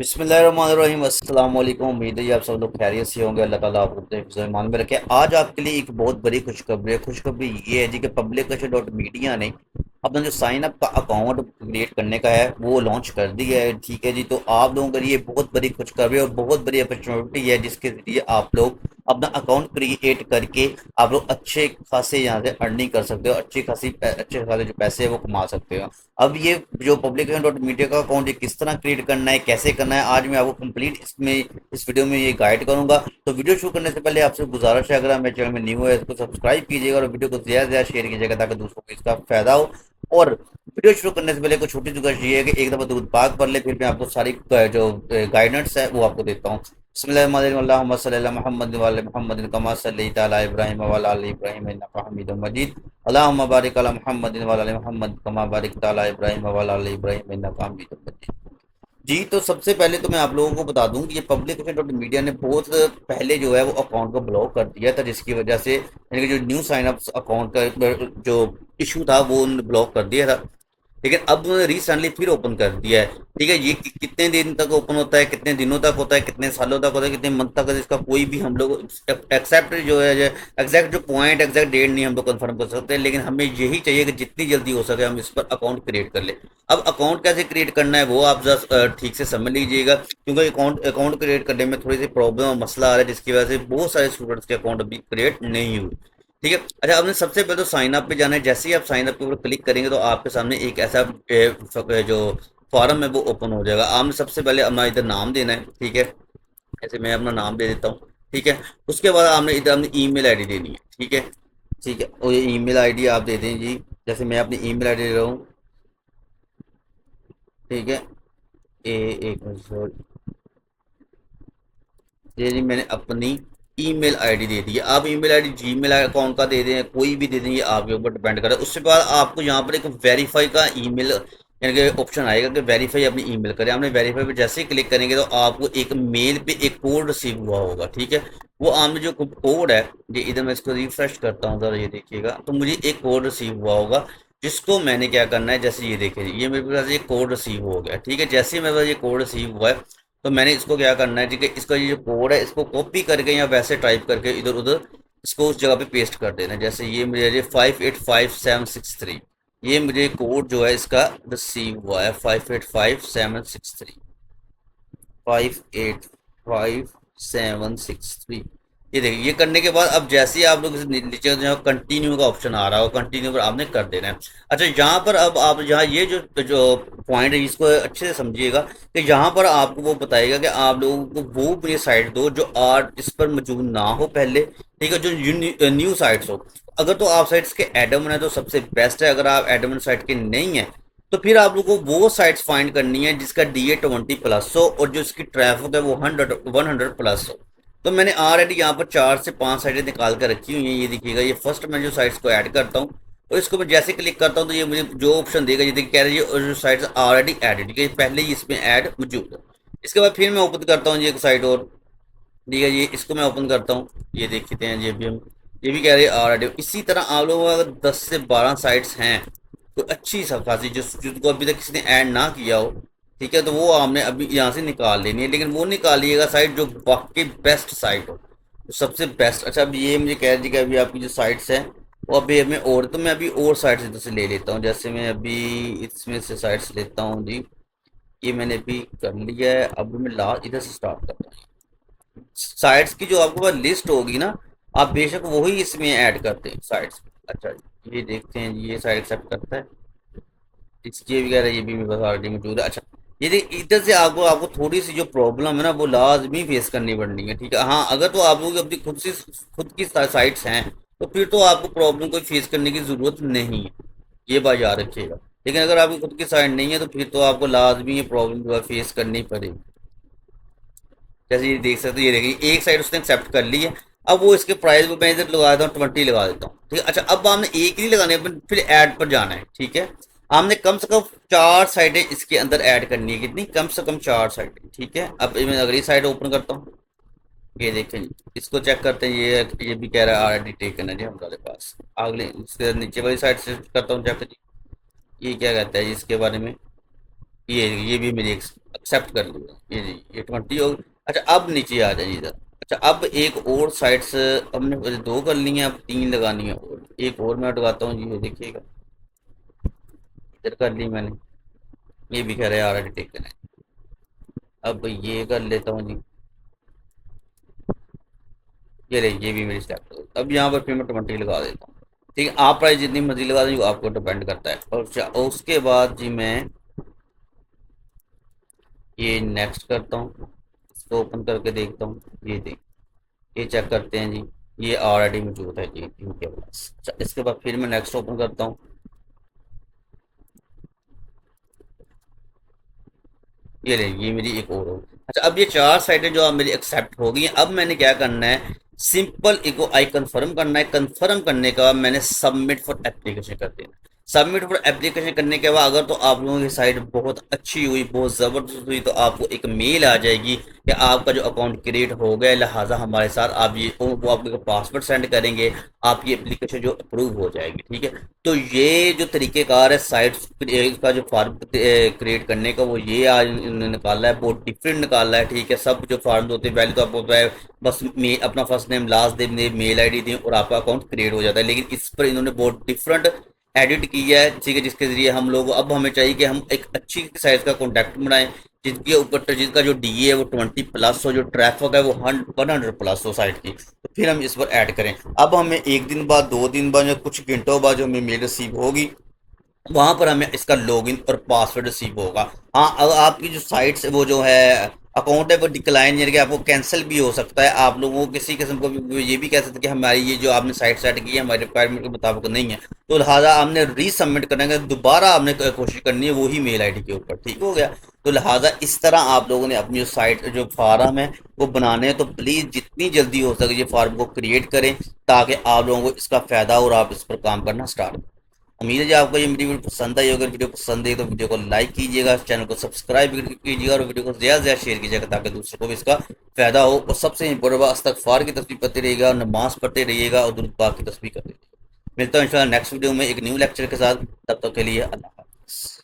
बिस्मिल्लाहिर्रहमानिर्रहीम अस्सलाम वालेकुम। उम्मीद है जी आप सब लोग खैरियत से होंगे। अल्लाह ताला आपको अपने हिफ्ज़ ईमान में रखे। आज आपके लिए एक बहुत बड़ी खुशखबरी है। खुशखबरी ये है जी कि पब्लिकेशन डॉट मीडिया ने अपना जो साइन अप का अकाउंट क्रिएट करने का है वो लॉन्च कर दिया है। ठीक है जी, तो आप लोगों के लिए बहुत बड़ी खुशखबरी और बहुत बड़ी अपॉर्चुनिटी है जिसके ज़रिए आप लोग अपना अकाउंट क्रिएट करके आप लोग अच्छे खासे यहाँ से अर्निंग कर सकते हो। अच्छे खासे जो पैसे है वो कमा सकते हो। अब ये जो पब्लिकेशन डॉट मीडिया का अकाउंट है किस तरह क्रिएट करना है, कैसे करना है, आज मैं आपको कंप्लीट इसमें इस वीडियो में ये गाइड करूंगा। तो वीडियो शुरू करने से पहले आपसे गुजारिश है, अगर आप मेरे चैनल में न्यू है इसको सब्सक्राइब कीजिएगा और वीडियो को ज़्यादा से ज़्यादा शेयर कीजिएगा ताकि दूसरों को इसका फायदा हो। और वीडियो शुरू करने से पहले कुछ छोटी सी कोशिश ये है कि एक दफ़ा दूध पाक पढ़ ले, फिर मैं आपको सारी जो गाइडेंस है वो आपको देता हूँ। बिस्मिल्लाहिर्रहमानिर्रहीम सल्लल्लाहु मोहम्मद व अला मुहम्मद कमा सल्लैता अला इब्राहीम व अला आलि इब्राहीम इन्नका हमीदुम मजीद। अल्लाहुम्मा बारिक अला मुहम्मदिन व अला मुहम्मद कमा बारिकता अला इब्राहीम व अला आलि इब्राहीम इन्नका हमीदुम मजीद। जी, तो सबसे पहले तो मैं आप लोगों को बता दूं कि ये पब्लिकेशन डॉट मीडिया ने बहुत पहले जो है वो अकाउंट को ब्लॉक कर दिया था, जिसकी वजह से यानी कि जो न्यू साइन अप अकाउंट का जो इशू था वो उन्होंने ब्लॉक कर दिया था। लेकिन अब उन्होंने रिसेंटली फिर ओपन कर दिया है। ठीक है, ये कितने दिन तक ओपन होता है, कितने दिनों तक होता है, कितने सालों तक होता है, कितने मंथ तक, इसका कोई भी हम लोग एक्सेप्ट जो है एग्जैक्ट जो पॉइंट एग्जैक्ट डेट नहीं हम लोग कंफर्म कर सकते, लेकिन हमें यही चाहिए कि जितनी जल्दी हो सके हम इस पर अकाउंट क्रिएट कर ले। अब अकाउंट कैसे क्रिएट करना है वो आप जस्ट ठीक से समझ लीजिएगा, क्योंकि अकाउंट क्रिएट करने में थोड़ी सी प्रॉब्लम और मसला आ रहा है, जिसकी वजह से बहुत सारे स्टूडेंट्स के अकाउंट अभी क्रिएट नहीं हुए। ठीक है, अच्छा, आपने सबसे पहले तो साइन अप पे जाना है। जैसे ही आप साइन अप के ऊपर क्लिक करेंगे तो आपके सामने एक ऐसा जो फॉर्म है वो ओपन हो जाएगा। आपने सबसे पहले अपना इधर नाम देना है। ठीक है, जैसे मैं अपना नाम दे देता हूँ। ठीक है, उसके बाद आपने इधर अपनी ईमेल आईडी देनी है। ठीक है, ठीक है, और ये ईमेल आईडी आप दे दें जी। जैसे मैं अपनी ईमेल आईडी दे रहा हूँ। ठीक है, ए एक मिनट sorry। ये जी मैंने अपनी ईमेल आईडी दे दी है। आप ईमेल आईडी जीमेल अकाउंट का दे दें, कोई भी दे दें, ये आपके ऊपर डिपेंड करे। उसके बाद आपको यहाँ पर एक वेरीफाई का ईमेल यानी कि ऑप्शन आएगा कि वेरीफाई अपनी ईमेल करें। आपने वेरीफाई पे जैसे ही क्लिक करेंगे तो आपको एक मेल पे एक कोड रिसीव हुआ होगा। ठीक है, वो आपने जो कोड है, ये इधर मैं इसको रिफ्रेश करता हूँ ज़रा, ये देखिएगा, तो मुझे एक कोड रिसीव हुआ होगा जिसको मैंने क्या करना है। जैसे ये देखिए, ये मेरे पास ये कोड रिसीव हो गया। ठीक है, जैसे ही मेरे पास ये कोड रिसीव हुआ है तो मैंने इसको क्या करना है। ठीक है, इसका ये जो कोड है इसको कॉपी करके या वैसे टाइप करके इधर उधर इसको उस जगह पे पेस्ट कर देना है। जैसे ये मुझे 585763, ये मुझे कोड जो है इसका रिसीव हुआ है 585763, 585763। ये देखिए, ये करने के बाद अब जैसे ही आप लोग इसे नीचे जो कंटिन्यू का ऑप्शन आ रहा हो, कंटिन्यू पर आपने कर देना है। अच्छा, यहाँ पर अब आप यहाँ ये जो जो पॉइंट है इसको अच्छे से समझिएगा कि यहाँ पर आपको वो बताएगा कि आप लोगों को वो मुझे साइट दो जो आर्ट इस पर मौजूद ना हो पहले। ठीक है, जो न्यू साइट्स हो। अगर तो आप साइट्स के एडमिन है तो सबसे बेस्ट है। अगर आप एडमिन साइट के नहीं है तो फिर आप लोगों को वो साइट्स फाइंड करनी है जिसका DA20+ हो और जो इसकी ट्रैफिक है वो 100 प्लस हो। तो मैंने ऑलरेडी यहाँ पर 4 से 5 साइटें निकाल कर रखी हुई हैं। ये देखिएगा, ये फर्स्ट मैं जो साइट्स को ऐड करता हूँ और इसको मैं जैसे क्लिक करता हूँ तो ये मुझे जो ऑप्शन देगा, ये देखिए कह रही है जो साइट्स ऑलरेडी एडेड, ठीक है, पहले ही इसमें ऐड मौजूद है। इसके बाद फिर मैं ओपन करता हूँ ये एक साइट और। ठीक है, ये इसको मैं ओपन करता हूँ, ये देखते हैं, ये भी हम ये भी कह रहे हैं ऑलरेडी। इसी तरह आप लोगों का अगर 10 से 12 साइट्स हैं तो अच्छी सा खासी जिसको अभी तक किसी ने ऐड ना किया हो, ठीक है, तो वो आपने अभी यहाँ से निकाल लेनी है। लेकिन वो निकालिएगा साइट जो वाकई बेस्ट साइट हो, तो सबसे बेस्ट। अच्छा, अब ये मुझे कह दीजिए कि अभी आपकी जो साइट्स हैं वो अभी हमें और, तो मैं अभी और साइट्स इधर से ले लेता हूँ। जैसे मैं अभी इसमें से साइट्स लेता हूँ जी। ये मैंने अभी कर लिया है। अब मैं लास्ट इधर से स्टार्ट करता हूँ। साइट्स की जो आपके पास लिस्ट होगी ना, आप बेशक वही इसमें ऐड करते हैं साइट्स। अच्छा, ये देखते हैं जी, ये साइट एक्सेप्ट करता है, इसकी वगैरह ये भी मेरे पास ऑलरेडी मौजूद है। अच्छा, ये इधर से आपको आपको थोड़ी सी जो प्रॉब्लम है ना वो लाजमी फेस करनी पड़नी है। ठीक है, हाँ, अगर तो आप लोग अपनी खुद की साइट्स हैं तो फिर तो आपको प्रॉब्लम कोई फेस करने की ज़रूरत नहीं है, ये बात याद रखिएगा। लेकिन अगर आपकी खुद की साइट नहीं है तो फिर तो आपको लाजमी ये प्रॉब्लम जो है फेस करनी पड़ेगी। जैसे ये देख सकते हो, ये देखिए एक साइड उसने एक्सेप्ट कर ली है। अब वो इसके प्राइस को मैं इधर लगा देता हूँ, 20 लगा देता हूँ। ठीक है, अच्छा, अब आपने एक ही लगाने फिर ऐड पर जाना है। ठीक है, आपने कम से कम 4 साइडें इसके अंदर ऐड करनी है। कितनी? कम से कम 4 साइडें। ठीक है, अब मैं अगली साइड ओपन करता हूँ। ये देखें, इसको चेक करते हैं। ये भी कह रहा है ऑलरेडी टेकन है जी हमारे पास। अगले इसके नीचे वाली साइड से करता हूँ चेक जी। ये क्या कहता है जी इसके बारे में? ये भी मेरी एक्सेप्ट कर लिया, ये जी ये 20 हो। अच्छा अब नीचे आ जाइए इधर। अच्छा अब एक और साइड्स हमने वैसे 2 कर ली हैं, अब 3 लगानी है और एक और मैं लगाता हूँ जी, ये देखिएगा इधर कर ली मैंने, ये भी कह रहे हैं ऑलरेडी टेकन है। अब ये कर लेता हूँ जी, ये रही ये भी मेरी सेलेक्ट हो गई। अब यहाँ पर फिर मैं 20 लगा देता हूँ। ठीक है, आप प्राइस जितनी मर्जी लगा दें, वो आपको डिपेंड करता है। और और उसके बाद जी मैं ये नेक्स्ट करता हूँ, इसको ओपन करके देखता हूँ, ये देख, ये चेक करते हैं जी, ये ऑलरेडी मौजूद है जी इनके पास। अच्छा इसके बाद फिर मैं नेक्स्ट ओपन करता हूँ, ये ले ये मेरी एक और हो। अच्छा अब ये 4 साइटें जो अब मेरी एक्सेप्ट हो गई हैं, अब मैंने क्या करना है, सिंपल इको आई कंफर्म करना है। कंफर्म करने के बाद मैंने सबमिट फॉर एप्लीकेशन कर देना। सबमिट फॉर एप्लीकेशन करने के बाद अगर तो आप लोगों की साइट बहुत अच्छी हुई, बहुत ज़बरदस्त हुई, तो आपको एक मेल आ जाएगी कि आपका जो अकाउंट क्रिएट हो गया, लिहाजा हमारे साथ आप ये वो आपको पासवर्ड सेंड करेंगे, आपकी एप्लीकेशन जो अप्रूव हो जाएगी। ठीक है, तो ये जो तरीक़ेकार है साइट का जो फॉर्म क्रिएट करने का, वो ये आज इन्होंने निकाला है, बहुत डिफरेंट निकाला है। ठीक है, सब जो फॉर्म होते हैं पहले तो आपको बस अपना first name last name mail ID दें और आपका अकाउंट क्रिएट हो जाता है, लेकिन इस पर इन्होंने बहुत डिफरेंट एडिट किया है। ठीक है, जिसके ज़रिए हम लोग अब हमें चाहिए कि हम एक अच्छी साइज़ का कॉन्टैक्ट बनाएं, जिनके ऊपर जिसका जो डी है वो 20+ हो, जो ट्रैफिक है वो 100+ हो साइट की, तो फिर हम इस पर ऐड करें। अब हमें एक दिन बाद, 2 दिन बाद या कुछ घंटों बाद जो हमें मेल रिसीव होगी, वहां पर हमें इसका लॉगिन और पासवर्ड रिसीव होगा। हाँ, अगर आपकी जो साइट से वो जो है अकाउंट है वो डिक्लाइन यानी कि आपको कैंसिल भी हो सकता है। आप लोगों को किसी किस्म को भी ये भी कह सकते हैं कि हमारी ये जो आपने साइट सेट की है हमारे रिक्वायरमेंट के मुताबिक नहीं है, तो लिहाजा आपने रीसबमिट करेंगे, दोबारा आपने कोशिश करनी है वही मेल आईडी के ऊपर। ठीक हो गया, तो लिहाजा इस तरह आप लोगों ने अपनी जो साइट जो फार्म है वो बनाने हैं, तो प्लीज़ जितनी जल्दी हो सके ये फार्म को क्रिएट करें, ताकि आप लोगों को इसका फ़ायदा और आप इस पर काम करना स्टार्ट करें। उम्मीद है कि आपको ये मेरी वीडियो पसंद आई। अगर वीडियो पसंद है तो वीडियो को लाइक कीजिएगा, चैनल को सब्सक्राइब कीजिएगा और वीडियो को ज़्यादा से ज़्यादा शेयर कीजिएगा, ताकि दूसरों को भी इसका फ़ायदा हो। और सबसे इम्पोर्टेंट बात, इस्तगफार की तस्बीह पढ़ते रहिएगा, नमाज पढ़ते रहिएगा और दुरूद पाक की तस्बीह करते रहिएगा। मिलता हूँ इंशाल्लाह नेक्स्ट वीडियो में एक न्यू लेक्चर के साथ, तब तक के लिए अल्लाह हाफ़िज़।